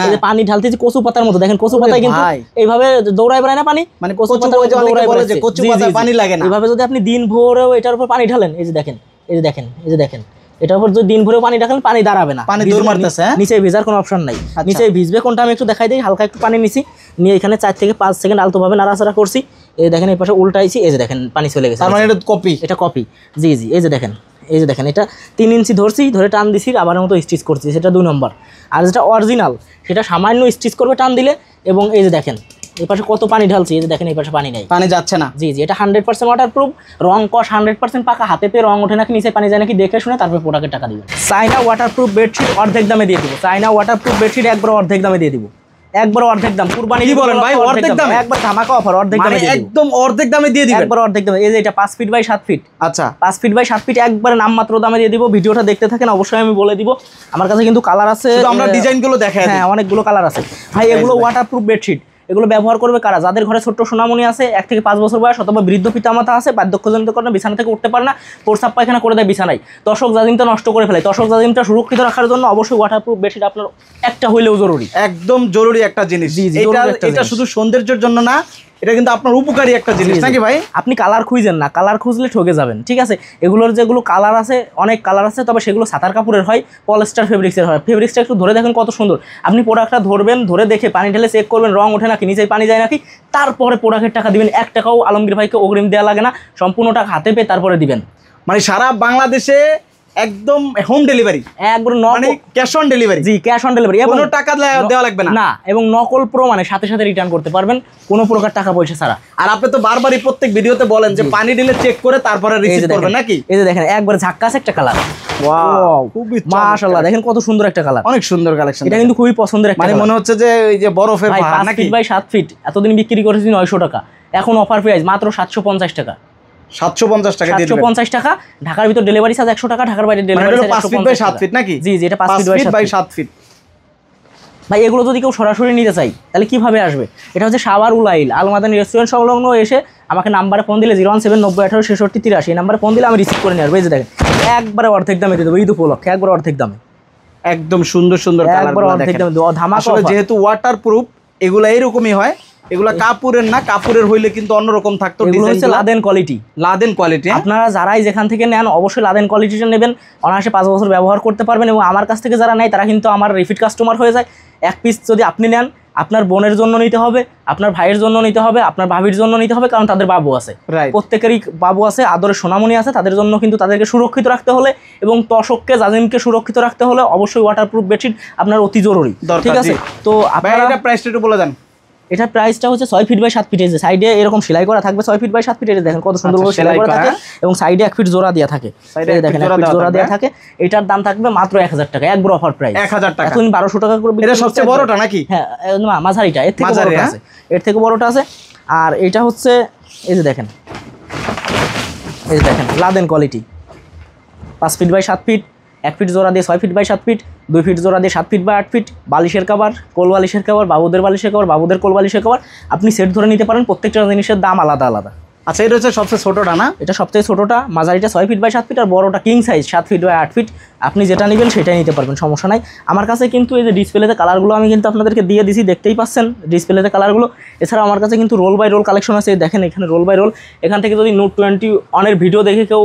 এই যে পানি ঢালতেছি কচু পাতার মতো, দেখেন কচু পাতায় কিন্তু এইভাবে দৌড়ায় বেড়ায় না পানি, মানে কচু পাতা ওই যে অনেকে বলে যে কচু পাতায় পানি লাগে না, এইভাবে যদি আপনি দিন ভরেও এটার উপর পানি ঢালেন, এই যে দেখেন, এই যে দেখেন, এই যে দেখেন, এটার উপর যদি দিন ভরেও পানি ঢালেন পানি দাঁড়াবে না, পানি দৌড় মারতেছে, নিচে ভিজার কোনো অপশন নাই, নিচে ভিজবে কোনটা আমি একটু দেখাই দিই। হালকা একটু পানি নিছি, নিয়ে এখানে 4 থেকে 5 সেকেন্ড আলতোভাবে নাড়াচাড়া করছি, এই দেখেন এই পাশে উল্টাইছি, এই যে দেখেন পানি চলে গেছে, তার মানে এটা কপি, এটা কপি, জি জি, এই যে দেখেন, এই যে দেখেন, এটা 3 ইঞ্চি ধরছি, ধরে টান দিছি, আবার মতো স্টিচ করছি, সেটা 2 নম্বর। আর যেটা অরিজিনাল সেটা সামান্য স্টিচ করবে টান দিলে, এবং এই যে দেখেন এই পাশে কত পানি ঢালছি, এই যে দেখেন এই পাশে পানি নেই, পানি যাচ্ছে না, জি জি, এটা 100% ওয়াটারপ্রুফ, রং কস 100% পাকা, হাতেতে রং ওঠে নাকি নিচে পানি যায় নাকি দেখে শুনে তারপর প্রোডাক্টের টাকা দিবেন। চাইনা ওয়াটারপ্রুফ বেডশিট অর্ধেক দামে দিয়ে দিব, চাইনা ওয়াটারপ্রুফ বেডশিট একবার অর্ধেক দামে দিয়ে দিব, একবার অর্ধেক দাম, কুরবানি কি বলেন ভাই, অর্ধেক দামে, একবার ধামাকা অফার, অর্ধেক দামে দিয়ে দিব, একদম অর্ধেক দামে দিয়ে দিবেন, একবার অর্ধেক দামে। এই যে এটা 5 ফিট বাই 7 ফিট, আচ্ছা 5 ফিট বাই 7 ফিট একবার নামমাত্র দামে দিয়ে দিব। ভিডিওটা দেখতে থাকেন, অবশ্যই আমি বলে দিব। আমার কাছে কিন্তু কালার আছে, আমরা ডিজাইনগুলো দেখাই, হ্যাঁ অনেকগুলো কালার আছে ভাই। এগুলো ওয়াটারপ্রুফ বেডশিট, এগুলো ব্যবহার করবে কারা? যাদের ঘরে ছোট্ট সোনামণি আছে, 1 থেকে 5 বছর বয়স, অথবা বৃদ্ধ পিতামাতা আছে, বার্ধক্যজনিত কারণে বিছানা থেকে উঠতে পারে না, প্রস্রাব পায়খানা করে দেয় বিছানায়, তশক জাজিমটা নষ্ট করে ফেলে, তশক জাজিমটা সুরক্ষিত রাখার জন্য অবশ্যই ওয়াটারপ্রুফ বেডশিট আপনার একটা হইলেও জরুরি, একদম জরুরি একটা জিনিস। এটা শুধু সৌন্দর্যের জন্য না, এটা কিন্তু আপনার উপকারী একটা জিনিস নাকি ভাই? আপনি কালার খুঁজেন না, কালার খুঁজলে ঠকে যাবেন, ঠিক আছে? এগুলোর যেগুলো কালার আছে, অনেক কালার আছে, তবে সেগুলো সাতার কাপড়ের হয়, পলিস্টার ফেব্রিক্সের হয়। ফেব্রিক্সটা একটু ধরে দেখেন কত সুন্দর, আপনি প্রোডাক্টটা ধরবেন, ধরে দেখে পানি ঢেলে চেক করবেন রং ওঠে নাকি, নিচে পানি যায় নাকি, তারপরে প্রোডাক্টের টাকা দিবেন। 1 টাকাও আলমগীর ভাইকে অগ্রিম দেওয়া লাগে না, সম্পূর্ণ টাকা হাতে পেয়ে তারপরে দিবেন। মানে সারা বাংলাদেশে একদম হোম ডেলিভারি, একবার মানে cash on delivery, G cash on delivery, কোনো টাকা দেওয়া লাগবে না, না, এবং নকল প্রো মানে সাথে সাথে রিটার্ন করতে পারবেন কোনো প্রকার টাকা পয়সা ছাড়া। আর আপনি তো বারবারই প্রত্যেক ভিডিওতে বলেন যে পানি ঢেলে চেক করে তারপরে রিসিভ করবেন নাকি? এই যে দেখেন একবার ঝাক্কাস একটা কালার, ওয়াও খুবই মাশাআল্লাহ, দেখেন কত সুন্দর একটা কালার, অনেক সুন্দর কালেকশন। এটা কিন্তু খুবই পছন্দের একটা, মানে মনে হচ্ছে যে এই যে বরফের পাহাড় নাকি। 5 ফিট বাই 7 ফিট এতদিন বিক্রি করেছি 900 টাকা, এখন অফার প্রাইস মাত্র 750 টাকা, 750 টাকা দিয়ে দিবেন, 750 টাকা। ঢাকার ভিতর ডেলিভারি চার্জ 100 টাকা, ঢাকার বাইরে delivery charge 5 feet by 7 feet নাকি? জি জি, এটা 5 ফিট বাই 7 ফিট। ভাই এগুলো যদি কেউ সরাসরি নিতে চাই তাহলে কিভাবে আসবে? এটা হচ্ছে সাভার উলাইল আলমাদানি রেস্টুরেন্ট সংলগ্ন এসে আমাকে নাম্বারে ফোন দিলে 01790186663 এই নাম্বারে ফোন দিলে আমি রিসিভ করে নিয়ে আসবো। এই যে দেখেন একবারে অর্ধেক দামে দিয়ে দেবো, ঈদ উপলক্ষে একবার অর্ধেক দামে, একদম সুন্দর সুন্দর কালার, একবার অর্ধেক দামে ধামাকা। আসলে যেহেতু ওয়াটারপ্রুফ এগুলা এরকমই হয়, এগুলা কাপড়ের না, কাপড়ের হইলে কিন্তু অন্যরকম থাকতো। এগুলো হচ্ছে লাদেন কোয়ালিটি, লাদেন কোয়ালিটি। আপনারা যারাই যেখান থেকে নেন অবশ্যই লাদেন কোয়ালিটিটা নেবেন, অনায়াসে 5 বছর ব্যবহার করতে পারবেন। এবং আমার কাছ থেকে যারা নেয় তারা কিন্তু আমার রিপিট কাস্টমার হয়ে যায়। 1 পিস যদি আপনি নেন, আপনার বোনের জন্য নিতে হবে, আপনার ভাইয়ের জন্য নিতে হবে, আপনার ভাবির জন্য নিতে হবে, কারণ তাদের বাবু আছে, প্রত্যেকেরই বাবু আছে, আদরের সোনামণি আছে, তাদের জন্য কিন্তু তাদেরকে সুরক্ষিত রাখতে হলে এবং তশককে জাজিমকে সুরক্ষিত রাখতে হলে অবশ্যই ওয়াটারপ্রুফ বেডশিট আপনার অতি জরুরি, ঠিক আছে? তো আপনারা এটা প্রাইসটা একটু বলে দেন। এটা প্রাইসটা হচ্ছে 6 ফিট বাই 7 ফিট, যে সাইডে এরকম সেলাই করা থাকবে 6 ফিট বাই 7 ফিট, দেখেন কত সুন্দর করে সেলাই করা থাকে, এবং সাইডে 1 ফিট জোড়া দেওয়া থাকে, এই দেখেন 1 ফিট জোড়া দেওয়া থাকে। এটার দাম থাকবে মাত্র 1000 টাকা, একবার অফার প্রাইস 1000 টাকা। এখন 1200 টাকা করে। এটা সবচেয়ে বড়টা নাকি? হ্যাঁ মাঝারিটা, এর থেকে বড়টা আছে, এর থেকে বড়টা আছে। আর এটা হচ্ছে এই যে দেখেন, এই যে দেখেন লাদেন quality, 5 feet by 7 feet, 1 feet জোড়া দিয়ে 6 ফিট বাই 7 ফিট, 2 ফিট জোড়া দিয়ে 7 ফিট বাই 8 ফিট, বালিশের কভার, কোল বালিশের কভার, বাবুদের বালিশের কভার, বাবুদের কোল বালিশের কভার, আপনি সেট ধরে নিতে পারেন। প্রত্যেকটা জিনিসের দাম আলাদা আলাদা। আচ্ছা, এটা হচ্ছে সবচেয়ে ছোটটা না? এটা সবচেয়ে ছোটটা, মাঝারিটা 6 ফিট বাই 7 ফিট, আর বড়টা king size 7 feet by 8 feet. আপনি যেটা নেবেন সেটাই নিতে পারবেন, সমস্যা নাই। আমার কাছে কিন্তু এই যে ডিসপ্লেতে কালারগুলো আমি কিন্তু আপনাদেরকে দিয়ে দিছি, দেখতেই পাচ্ছেন ডিসপ্লেতে কালারগুলো। এছাড়াও আমার কাছে কিন্তু রোল বাই রোল কালেকশন আছে, দেখেন এখানে রোল বাই রোল। এখান থেকে যদি নোট 20 অনের ভিডিও দেখে কেউ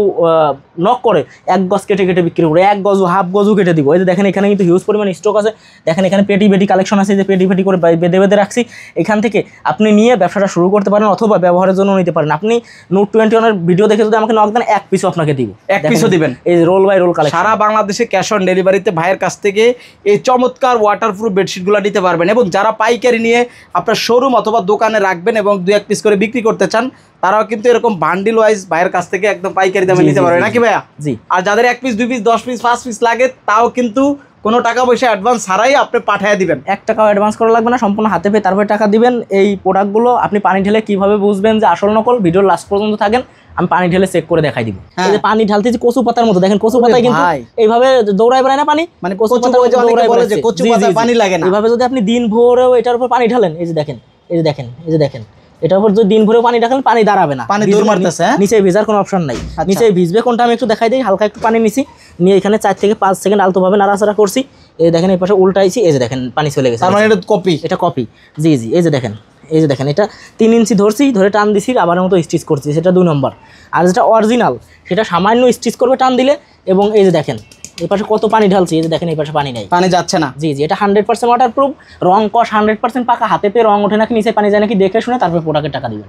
নক করে 1 গজ কেটে কেটে বিক্রি করে, 1 গজ হাফ গজও কেটে দিব। এই যে দেখেন এখানে কিন্তু হিউজ পরিমাণ স্টক আছে। দেখেন এখানে পেটি বেটি কালেকশন আছে, যে পেটি বেটি করে বেঁধে বেঁধে রাখছি। এখান থেকে আপনি নিয়ে ব্যবসাটা শুরু করতে পারেন, অথবা ব্যবহারের জন্য নিতে পারেন। আপনি নোট 20 অনের ভিডিও দেখে যদি আমাকে নক দেন 1 পিসও আপনাকে দিব, 1 পিসও দিবেন। এই রোল বাই রোল কালেকশন সারা বাংলাদেশে ক্যাশ অন ডেলিভারিতে ভাইয়ের কাছ থেকে এই চমৎকার ওয়াটারপ্রুফ বেডশিটগুলো নিতে পারবেন। এবং যারা পাইকারি নিয়ে আপনার শোরুম অথবা দোকানে রাখবেন এবং 2-1 পিস করে বিক্রি করতে চান, তারাও কিন্তু এরকম বান্ডিল ওয়াইজ ভাইয়ের কাছ থেকে একদম পাইকারি দামে নিতে পারবে নাকি ভাইয়া? জি। আর যাদের 1 পিস 2 পিস 10 পিস 5 পিস লাগে, তাও কিন্তু কোনো টাকা পয়সা অ্যাডভান্স ছাড়াই আপনি পাঠিয়ে দিবেন। 1 টাকাও অ্যাডভান্স করা লাগবে না, সম্পূর্ণ হাতে পেয়ে তারপরে টাকা দিবেন। এই প্রোডাক্টগুলো আপনি পানি ঢেলে কিভাবে বুঝবেন যে আসল নকল, ভিডিওর লাস্ট পর্যন্ত থাকেন, আমি পানি ঢেলে চেক করে দেখাই দিব। এই যে পানি ঢালতেছি কচু পাতার মতো, দেখেন কচু পাতায় কিন্তু এইভাবে দৌড়ায় বেড়ায় না পানি, মানে কচু পাতা ওই যে অনেকে বলে যে কচু পাতায় পানি লাগে না, এইভাবে যদি আপনি দিন ভরেও এটার উপর পানি ঢালেন, এই যে দেখেন, এই যে দেখেন, এই যে দেখেন, এটার উপর যদি দিন ভরেও পানি ঢালেন পানি দাঁড়াবে না, পানি দৌড় মারতেছে, নিচে ভিজার কোনো অপশন নাই। নিচে ভিজবে কোনটা আমি একটু দেখাই দিই। হালকা একটু পানি নিছি, নিয়ে এখানে 4 থেকে 5 সেকেন্ড আলতোভাবে নাড়াচাড়া করছি, এই দেখেন এই পাশে উল্টাইছি, এই যে দেখেন পানি চলে গেছে। তার মানে এটা কপি? এটা কপি, জি জি। এই যে দেখেন, এই যে দেখেন, এটা 3 ইঞ্চি ধরছি, ধরে টান দিছি, আবার মতো স্টিচ করছি, সেটা 2 নম্বর। আর যেটা অরিজিনাল সেটা সামান্য স্টিচ করবে টান দিলে। এবং এই যে দেখেন এই পাশে কত পানি ঢালছি, এই যে দেখেন এই পাশে পানি নেই, পানি যাচ্ছে না। জি জি। এটা 100% ওয়াটারপ্রুফ, রং কস 100% পাকা, হাতে পেয়ে রং ওঠে নাকি নিচে পানি যায় নাকি দেখে শুনে তারপর প্রোডাক্টের টাকা দিবেন।